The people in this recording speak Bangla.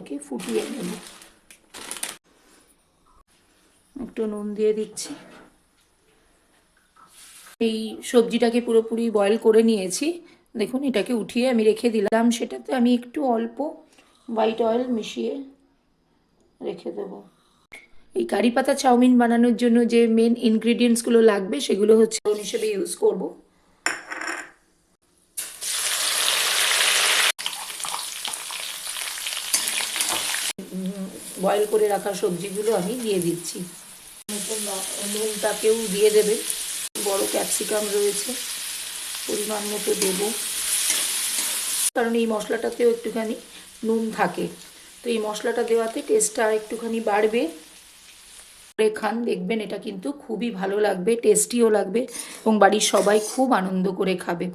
এগুলোকে ফুটিয়ে নেব। একটু নুন দিয়ে দিচ্ছি। এই সবজিটাকে পুরোপুরি বয়েল করে নিয়েছি। দেখুন, এটাকে উঠিয়ে আমি রেখে দিলাম। সেটাতে আমি একটু অল্প হোয়াইট অয়েল মিশিয়ে রেখে দেবো। এই কারি পাতা চাউমিন বানানোর জন্য যে মেন ইনগ্রিডিয়েন্টসগুলো লাগবে সেগুলো হচ্ছে হিসেবে ইউজ করব। বয়েল করে রাখা সবজিগুলো আমি দিয়ে দিচ্ছি। নুনটাকেও দিয়ে দেবে। বড় ক্যাপসিকাম রয়েছে, পরিমাণ মতো দেব, কারণ এই মশলাটাতেও একটুখানি নুন থাকে। তো এই মশলাটা দেওয়াতে টেস্টটা আর একটুখানি বাড়বে। খান, দেখবেন এটা কিন্তু খুবই ভালো লাগবে, টেস্টিও লাগবে এবং বাড়ির সবাই খুব আনন্দ করে খাবে।